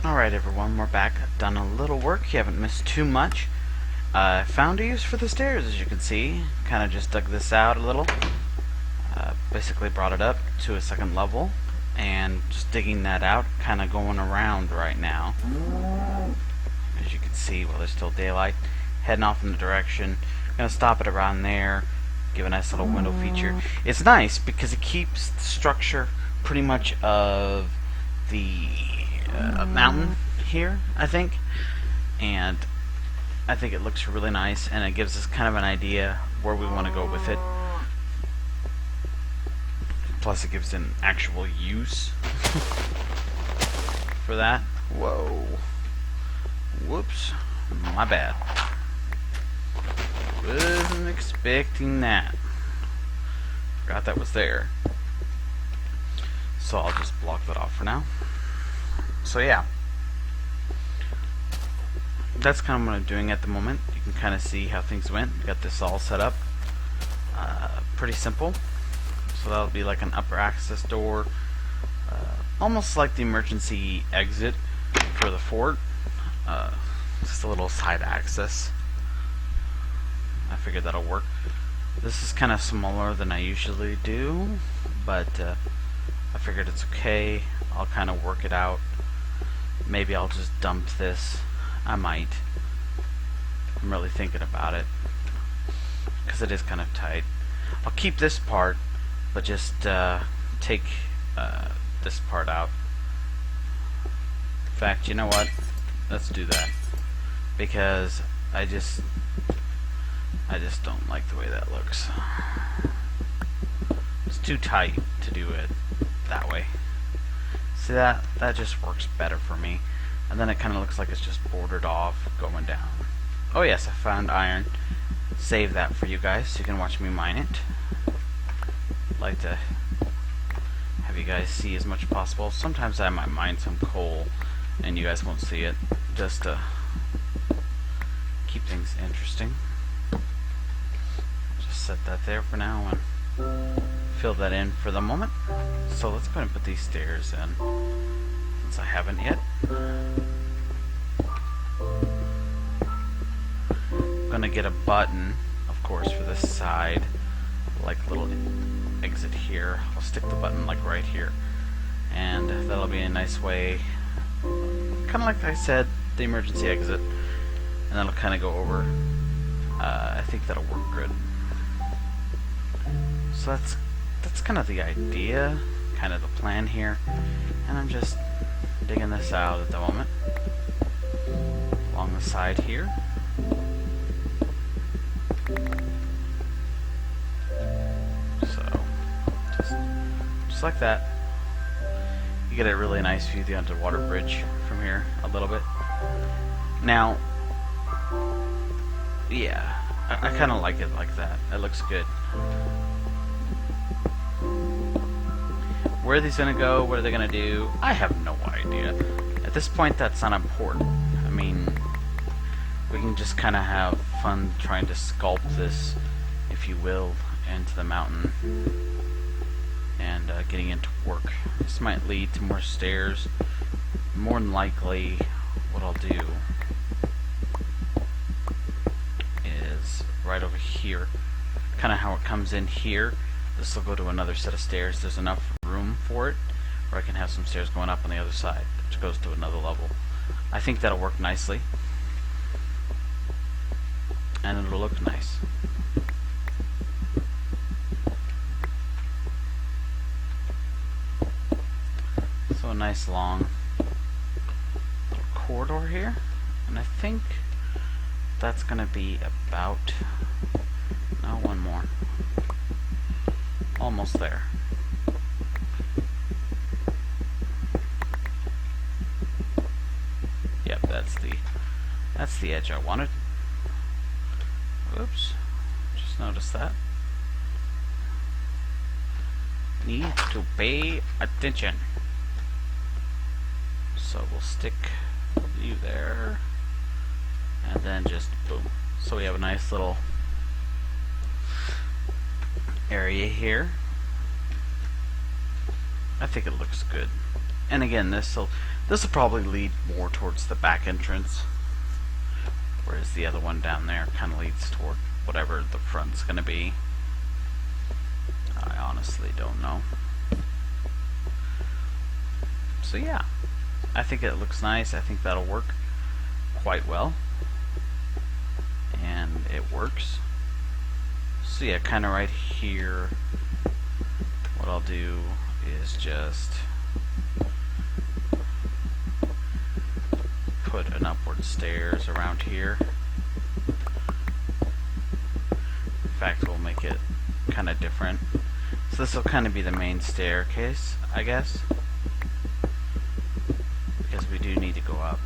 Alright everyone, we're back. I've done a little work, you haven't missed too much. I found a use for the stairs, as you can see. Kind of just dug this out a little. Basically brought it up to a second level. And just digging that out, kind of going around right now. As you can see, while there's still daylight. Heading off in the direction. Gonna stop it around there. Give a nice little window feature. It's nice because it keeps the structure pretty much of the mountain here, I think, and I think it looks really nice, and it gives us kind of an idea where we want to go with it. Plus it gives an actual use for that. Whoa. Whoops. My bad. Wasn't expecting that. Forgot that was there. So I'll just block that off for now. So yeah, that's kind of what I'm doing at the moment. You can kind of see how things went. Got this all set up. Pretty simple. So that'll be like an upper access door, almost like the emergency exit for the fort. Just a little side access. I figured that'll work. This is kind of smaller than I usually do, but I figured it's okay. I'll kind of work it out. Maybe I'll just dump this. I might. I'm really thinking about it, because it is kind of tight. I'll keep this part, but just take this part out. In fact, you know what? Let's do that, because I just don't like the way that looks. It's too tight to do it that way. See, that just works better for me. And then it kind of looks like it's just bordered off going down. Oh yes, I found iron. Save that for you guys so you can watch me mine it. Like to have you guys see as much as possible. Sometimes I might mine some coal and you guys won't see it, just to keep things interesting. Just set that there for now and fill that in for the moment. So let's go ahead and put these stairs in, since I haven't yet. I'm gonna get a button, of course, for this side, like little exit here. I'll stick the button like right here, and that'll be a nice way, kind of like I said, the emergency exit, and that'll kind of go over. I think that'll work good. So that's kind of the idea, kind of the plan here, and I'm just digging this out at the moment along the side here. So just like that, you get a really nice view of the underwater bridge from here a little bit. Now, yeah, I kind of like it like that. It looks good. Where are these gonna go? What are they gonna do? I have no idea. At this point, that's not important. I mean, we can just kind of have fun trying to sculpt this, if you will, into the mountain and getting into work. This might lead to more stairs. More than likely, what I'll do is right over here, kind of how it comes in here. This will go to another set of stairs. There's enough room for it, or I can have some stairs going up on the other side, which goes to another level. I think that'll work nicely, and it'll look nice. So a nice long little corridor here, and I think that's gonna be about, no, one more. Almost there. Yep, that's the edge I wanted. Oops, just noticed that. Need to pay attention. So we'll stick you there, and then just boom. So we have a nice little area here. I think it looks good. And again, This will probably lead more towards the back entrance, whereas the other one down there kind of leads toward whatever the front's going to be. I honestly don't know. So yeah, I think it looks nice. I think that'll work quite well, and it works. So yeah, kind of right here, what I'll do is just put an upward stairs around here. In fact, we'll make it kind of different. So this will kind of be the main staircase, I guess, because we do need to go up.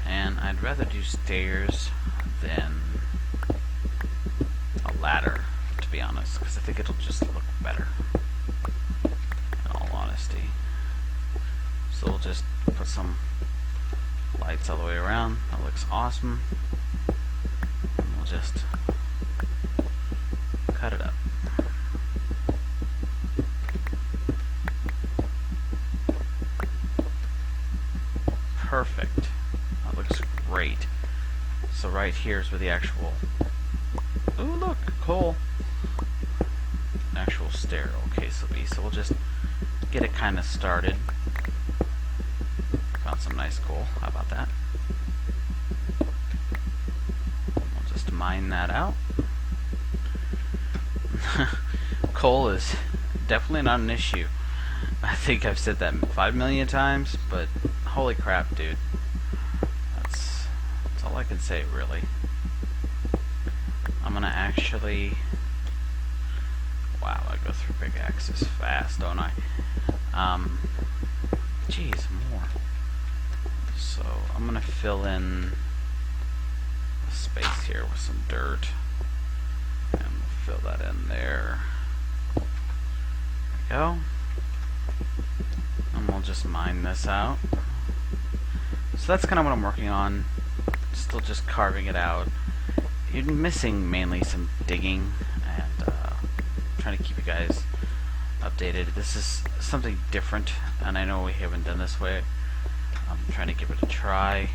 And I'd rather do stairs than a ladder, to be honest, because I think it'll just look better, in all honesty. So we'll just put some lights all the way around. That looks awesome. And we'll just cut it up. Perfect. That looks great. So right here is where the actual, ooh, look, coal, actual staircase will be. So we'll just get it kind of started. Found some nice coal. How about that? We'll just mine that out. Coal is definitely not an issue. I think I've said that 5 million times, but holy crap, dude. That's all I can say, really. I'm gonna actually... Wow, I go through big axes fast, don't I? Geez, more. So, I'm gonna fill in the space here with some dirt. And we'll fill that in there. There we go. And we'll just mine this out. So that's kind of what I'm working on. Still just carving it out. You're missing mainly some digging, and trying to keep you guys updated. This is something different, and I know we haven't done this way. I'm trying to give it a try.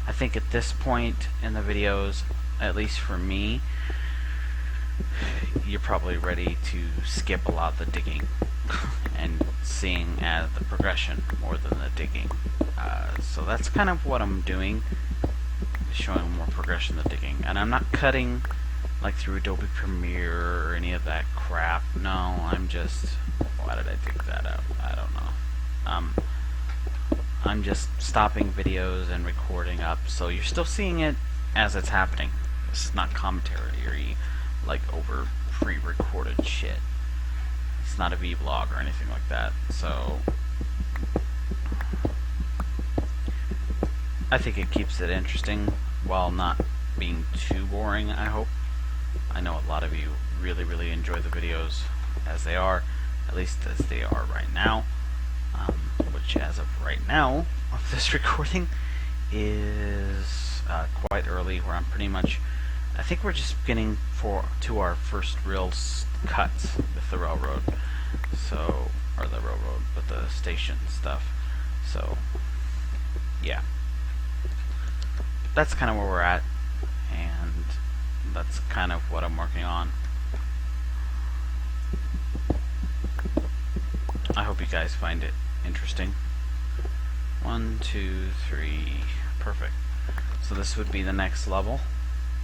I think at this point in the videos, at least for me, you're probably ready to skip a lot of the digging and seeing as the progression more than the digging. So that's kind of what I'm doing, showing more progression than digging. And I'm not cutting like through Adobe Premiere or any of that crap. No, I'm just... Why did I dig that out? I don't know. I'm just stopping videos and recording up, so you're still seeing it as it's happening. This is not commentary or like over pre-recorded shit. It's not a vlog or anything like that. So I think it keeps it interesting while not being too boring, I hope. I know a lot of you really enjoy the videos as they are, at least as they are right now, which as of right now of this recording is quite early, where I'm pretty much, I think we're just getting to our first real cuts with the railroad, so, or the railroad, but the station stuff. So yeah, that's kind of where we're at, and that's kind of what I'm working on. I hope you guys find it interesting. 1, 2, 3, perfect. So this would be the next level,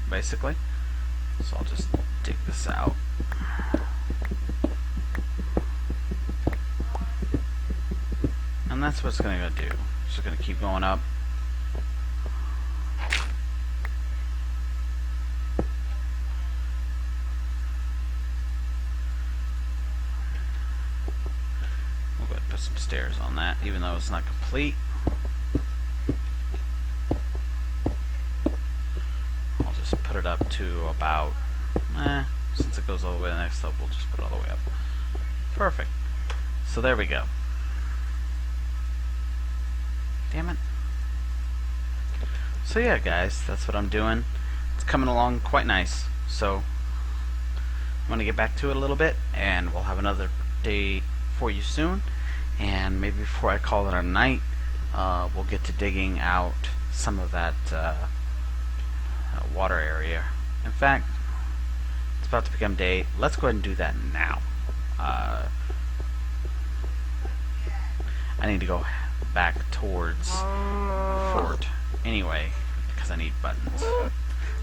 basically. So I'll just dig this out. And that's what it's going to do. It's just going to keep going up. We'll go ahead and put some stairs on that, even though it's not complete. I'll just put it up to about, since it goes all the way to the next level, we'll just put it all the way up. Perfect. So there we go. Damn it. So yeah, guys, that's what I'm doing. It's coming along quite nice. So I'm going to get back to it a little bit, and we'll have another day for you soon, and maybe before I call it a night, we'll get to digging out some of that water area. In fact, it's about to become day. Let's go ahead and do that now. I need to go back towards the fort anyway, because I need buttons.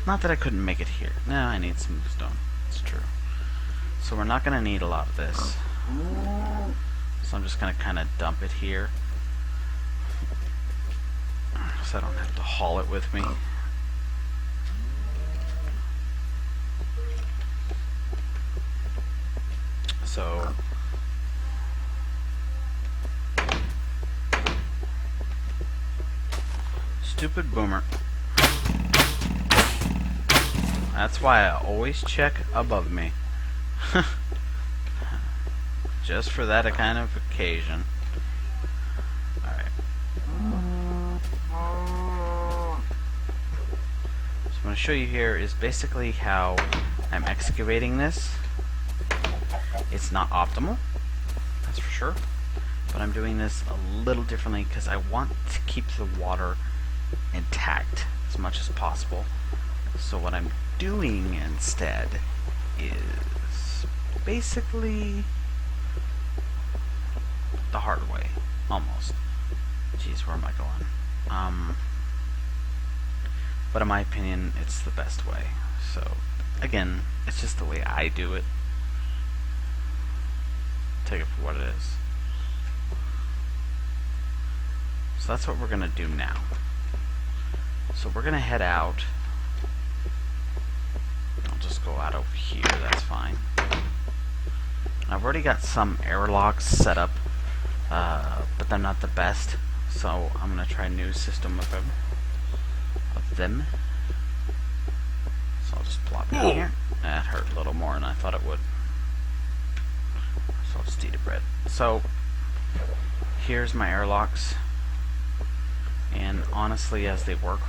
Not that I couldn't make it here. No, I need some stone. It's true. So we're not going to need a lot of this. So I'm just going to kind of dump it here, so I don't have to haul it with me. So stupid boomer. That's why I always check above me. Just for that kind of occasion. Alright. So what I'm going to show you here is basically how I'm excavating this. It's not optimal, that's for sure. But I'm doing this a little differently because I want to keep the water intact as much as possible. So what I'm doing instead is basically the hard way, almost. Jeez, where am I going? But in my opinion, it's the best way. So again, it's just the way I do it. Take it for what it is. So that's what we're gonna do now. So we're gonna head out. I'll just go out over here, that's fine. I've already got some airlocks set up, but they're not the best. So I'm gonna try a new system of them. So I'll just plop it in here. That hurt a little more than I thought it would. So I'll just eat a bread. So here's my airlocks, and honestly, as they work